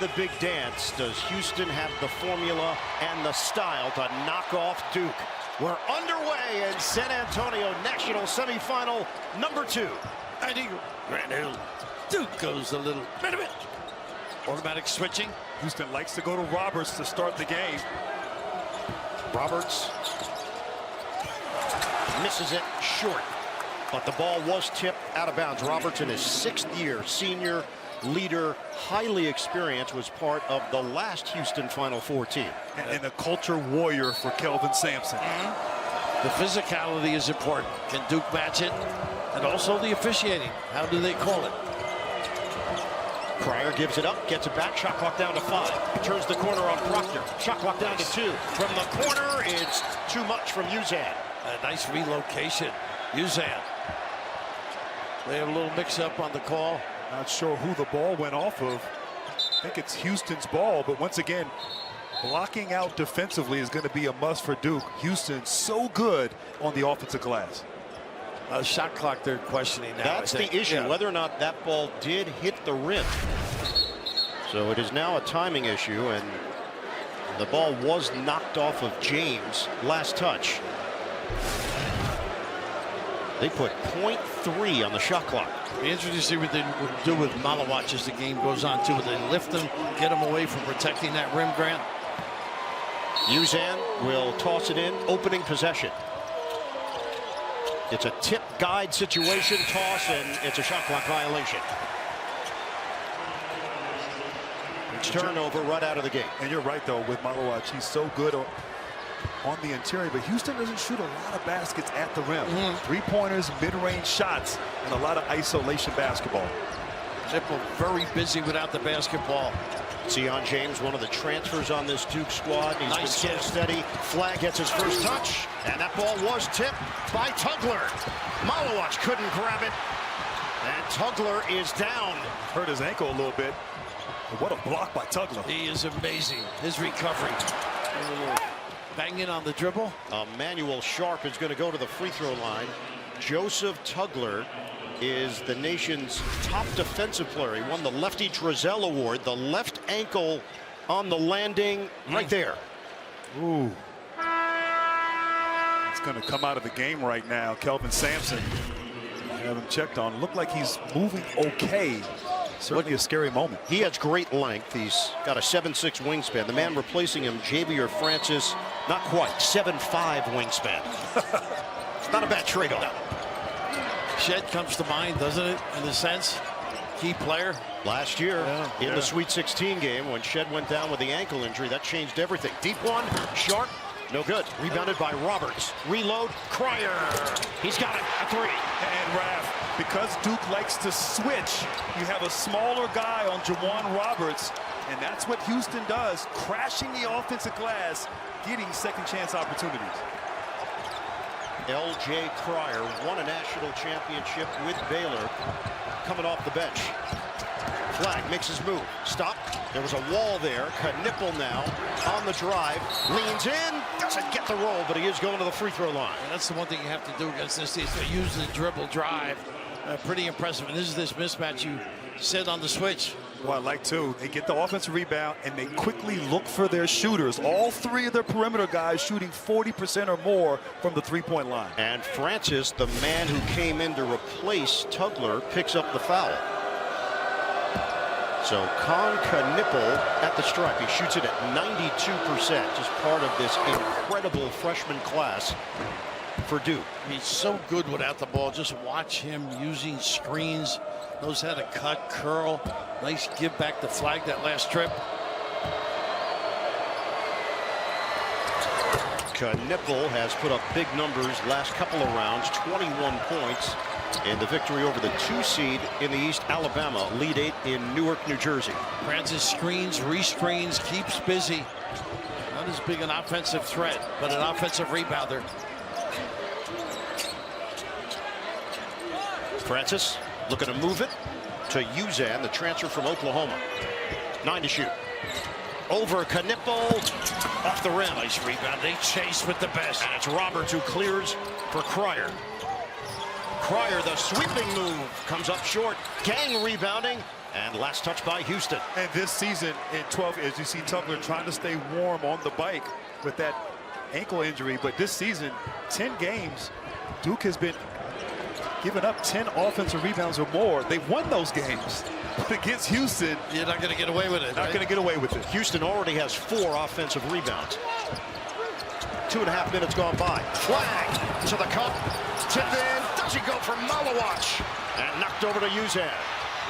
the big dance, does Houston have the formula and the style to knock off Duke? We're underway in San Antonio National Semifinal number 2. I think Grand Hill. Duke goes a little bit of it. Automatic switching. Houston likes to go to Roberts to start the game. Roberts misses it short, but the ball was tipped out of bounds. Roberts, in his 6th year, senior, leader, highly experienced, was part of the last Houston Final Four team. And a culture warrior for Kelvin Sampson. The physicality is important. Can Duke match it? And also the officiating. How do they call it? Cryer gives it up, gets it back, shot clock down to 5. Turns the corner on Proctor, shot clock down to 2. From the corner, it's too much from Uzan. A nice relocation. Uzan. They have a little mix-up on the call. Not sure who the ball went off of. I think it's Houston's ball, but once again, blocking out defensively is going to be a must for Duke. Houston's so good on the offensive glass. Shot clock they're questioning now. That's the issue, whether or not that ball did hit the rim. So it is now a timing issue, and the ball was knocked off of James last touch. They put .3 on the shot clock. Be interesting to see what they would do with Malawach as the game goes on, too. Would they lift him, get him away from protecting that rim, Grant? Uzan will toss it in, opening possession. It's a tip guide situation, toss, and it's a shot clock violation. Turnover right out of the gate. And you're right, though, with Malawach. He's so good on the interior, but Houston doesn't shoot a lot of baskets at the rim. Three-pointers, mid-range shots, and a lot of isolation basketball. Triple very busy without the basketball. Zion James, one of the transfers on this Duke squad. He's been so steady. Flag gets his first touch, and that ball was tipped by Tugler. Malawach couldn't grab it, and Tugler is down. Hurt his ankle a little bit. But what a block by Tugler. He is amazing. His recovery. Banging on the dribble. Emmanuel Sharp is going to go to the free throw line. Joseph Tugler is the nation's top defensive player. He won the Lefty Drizel Award. The left ankle on the landing right there. Ooh. It's going to come out of the game right now. Kelvin Sampson, I have him checked on. Looked like he's moving okay. Certainly a scary moment. He has great length. He's got a 7'6" wingspan. The man replacing him, Javier Francis, not quite, 7'5" wingspan. Not a bad trade-off. Shed comes to mind, doesn't it, in a sense? Key player. Last year in the Sweet 16 game when Shed went down with the ankle injury, that changed everything. Deep one, Sharp, no good. Rebounded by Roberts. Reload, Cryer. He's got it, a 3. And Raph, because Duke likes to switch, you have a smaller guy on Jawan Roberts, and that's what Houston does, crashing the offensive glass, getting second chance opportunities. L.J. Cryer won a national championship with Baylor, coming off the bench. Flag makes his move. Stop. There was a wall there. Knipple now on the drive. Leans in. Doesn't get the roll, but he is going to the free throw line. And that's the one thing you have to do against this team. They use the dribble drive. Pretty impressive. And this is this mismatch you said on the switch. Well, I like to. They get the offensive rebound, and they quickly look for their shooters. All 3 of their perimeter guys shooting 40% or more from the three-point line. And Francis, the man who came in to replace Tugler, picks up the foul. So Knipple at the stripe. He shoots it at 92%, just part of this incredible freshman class for Duke. He's so good without the ball. Just watch him using screens. Knows how to cut, curl. Nice give back the flag that last trip. Knipple has put up big numbers last couple of rounds. 21 points in the victory over the 2 seed in the East, Alabama. Lead 8 in Newark, New Jersey. Francis screens, re-screens, keeps busy. Not as big an offensive threat, but an offensive rebounder. Francis looking to move it to Uzan, the transfer from Oklahoma. 9 to shoot. Over Knipple, off the rim. Nice rebound. They chase with the best. And it's Roberts who clears for Cryer. Cryer, the sweeping move, comes up short. Gang rebounding. And last touch by Houston. And this season in 12, as you see Tugler trying to stay warm on the bike with that ankle injury. But this season, 10 games, Duke has been giving up 10 offensive rebounds or more. They've won those games. But against Houston, you're not going to get away with it. Not going to get away with it. Houston already has 4 offensive rebounds. 2.5 minutes gone by. Flag to the cup. Tip in. Does he go for Malawach? And knocked over to Uzan.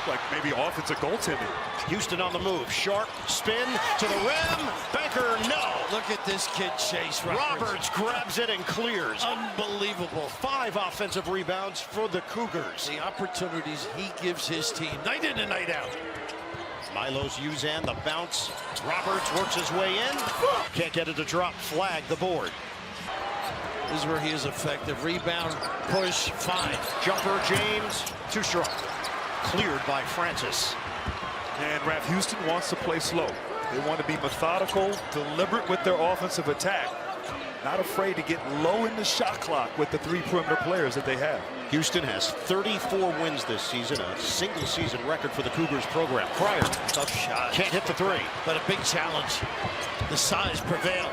Like maybe offensive goaltending. Houston on the move. Sharp spin to the rim. Banker, no. Look at this kid chase. Roberts grabs it and clears. Unbelievable. 5 offensive rebounds for the Cougars. The opportunities he gives his team night in and night out. Milo's Uzan, the bounce. Roberts works his way in. Can't get it to drop. Flag the board. This is where he is effective. Rebound, push, fine. Jumper, James, too strong. Cleared by Francis. And Raf, Houston wants to play slow. They want to be methodical, deliberate with their offensive attack. Not afraid to get low in the shot clock with the 3 perimeter players that they have. Houston has 34 wins this season, a single season record for the Cougars program. Cryer, tough shot. Can't hit the 3. But a big challenge. The size prevailed.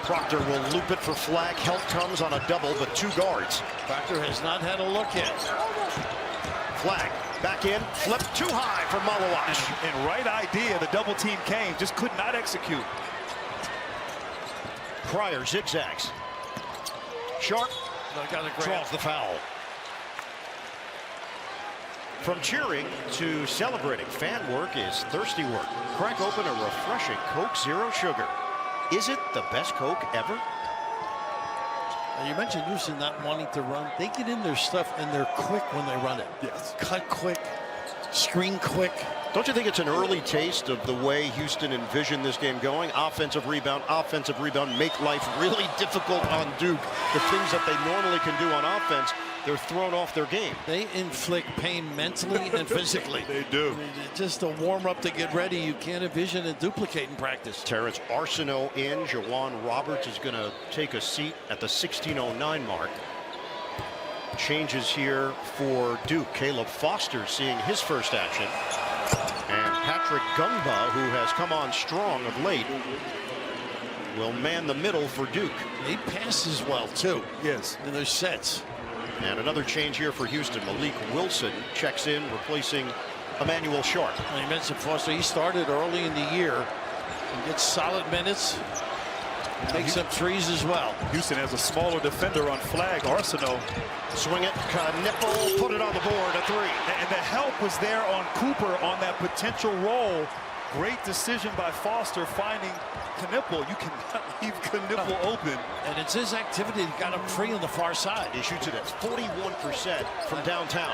Proctor will loop it for Flag. Help comes on a double, but 2 guards. Proctor has not had a look yet. Flag back in, flip too high for Malawach. And right idea, the double team came, just could not execute. Cryer zigzags. Sharp draws the foul. From cheering to celebrating, fan work is thirsty work. Crack open a refreshing Coke Zero Sugar. Is it the best Coke ever? Now you mentioned Houston not wanting to run. They get in their stuff and they're quick when they run it. Yes. Cut quick, screen quick. Don't you think it's an early taste of the way Houston envisioned this game going? Offensive rebound, make life really difficult on Duke. The things that they normally can do on offense, they're thrown off their game. They inflict pain mentally and physically. They do. Just a warm-up to get ready. You can't envision and duplicate in practice. Terrence Arsenault in. Jawan Roberts is going to take a seat at the 16:09 mark. Changes here for Duke. Caleb Foster seeing his first action. And Patrick Gumba, who has come on strong of late, will man the middle for Duke. He passes well, too. Yes. In those sets. And another change here for Houston. Malik Wilson checks in, replacing Emmanuel Sharp. You mentioned Foster. He started early in the year and gets solid minutes. Takes some threes as well. Houston has a smaller defender on Flag. Arsenault. Swing it, Nipple, put it on the board, a 3. And the help was there on Cooper on that potential roll. Great decision by Foster finding Knipple. You cannot leave Knipple open. And it's his activity that got him free on the far side. He shoots it at 41% from downtown.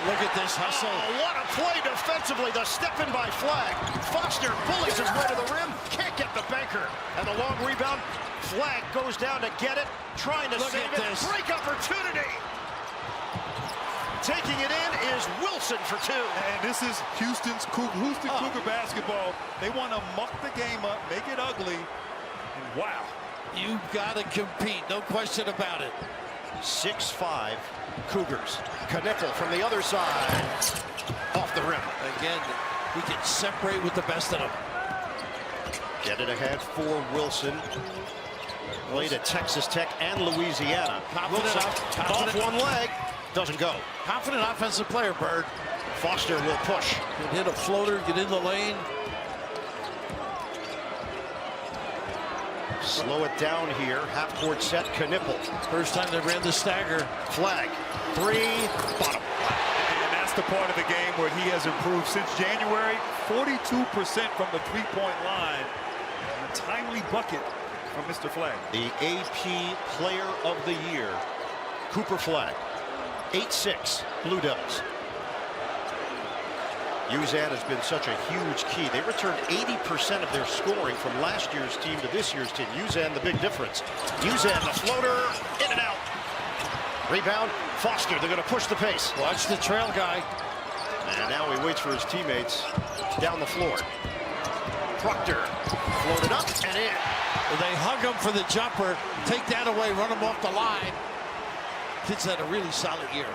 Look at this hustle. Oh, what a play defensively. The step in by Flag. Foster bullies his way to the rim. Can't get the banker. And the long rebound. Flag goes down to get it. Trying to save it. Break opportunity. Taking it in is Wilson for 2. And this is Houston Cougar basketball. They want to muck the game up, make it ugly. And wow. You've got to compete. No question about it. 6'5" Cougars. Knipple from the other side. Off the rim. Again, he can separate with the best of them. Get it ahead for Wilson. Played at Texas Tech and Louisiana. Wilson off one leg. Doesn't go. Confident offensive player, Bird. Foster will push. Can hit a floater, get in the lane. Slow it down here. Half-court set, Knipple. First time they ran the stagger. Flag. 3, bottom. And that's the part of the game where he has improved since January. 42% from the three-point line. And a timely bucket from Mr. Flag. The AP Player of the Year, Cooper Flag. 8-6, Blue Devils. Uzan has been such a huge key. They returned 80% of their scoring from last year's team to this year's team. Uzan, the big difference. Uzan, the floater, in and out. Rebound, Foster, they're going to push the pace. Watch the trail guy. And now he waits for his teammates down the floor. Proctor, floated up and in. They hug him for the jumper, take that away, run him off the line. Kids had a really solid year.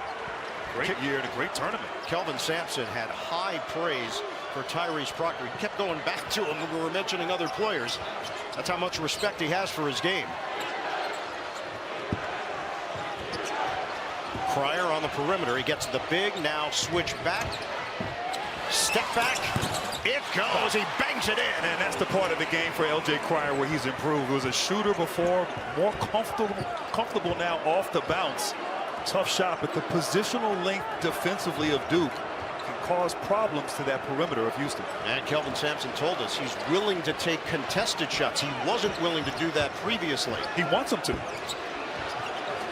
Great year and a great tournament. Kelvin Sampson had high praise for Tyrese Proctor. He kept going back to him when we were mentioning other players. That's how much respect he has for his game. Cryer on the perimeter. He gets the big, now switch back. Step back. It goes. He bangs it in. And that's the part of the game for L.J. Cryer where he's improved. He was a shooter before, more comfortable now off the bounce. Tough shot, but the positional length defensively of Duke can cause problems to that perimeter of Houston. And Kelvin Sampson told us he's willing to take contested shots. He wasn't willing to do that previously. He wants them to.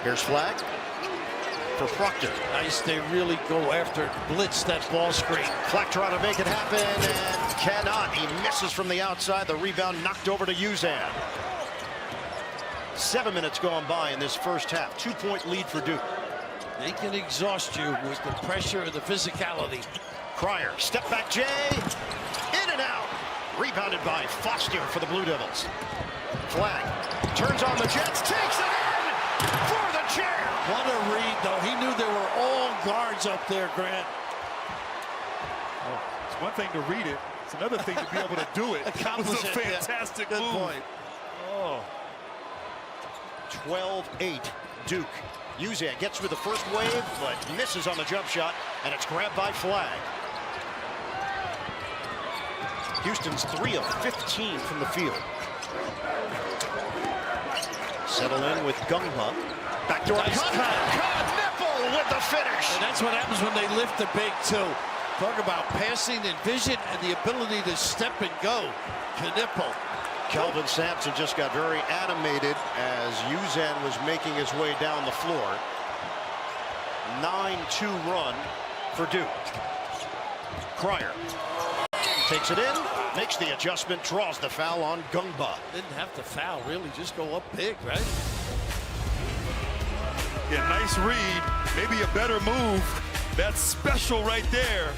Here's flag for Proctor. Nice, they really go after, blitz that ball screen. Flack trying to make it happen and cannot. He misses from the outside. The rebound knocked over to Uzan. 7 minutes gone by in this first half. 2-point lead for Duke. They can exhaust you with the pressure and the physicality. Cryer, step back Jay, in and out. Rebounded by Foster for the Blue Devils. Flag turns on the Jets, takes it in for the chair. What a read, though. He knew there were all guards up there, Grant. Oh, it's one thing to read it. It's another thing to be able to do it. It was a fantastic Good move. point. Oh. 12-8 Duke. Uzan gets through the first wave, but misses on the jump shot, and it's grabbed by Flag. Houston's 3 of 15 from the field. Settle in with Gungba. Backdoor Nice cut. Nipple with the finish. And that's what happens when they lift the big two. Talk about passing and vision and the ability to step and go. Knipple. Kelvin Sampson just got very animated as Uzan was making his way down the floor. 9-2 run for Duke. Cryer takes it in, makes the adjustment, draws the foul on Gungba. Didn't have to foul, really, just go up big, right? Yeah, nice read. Maybe a better move. That's special right there.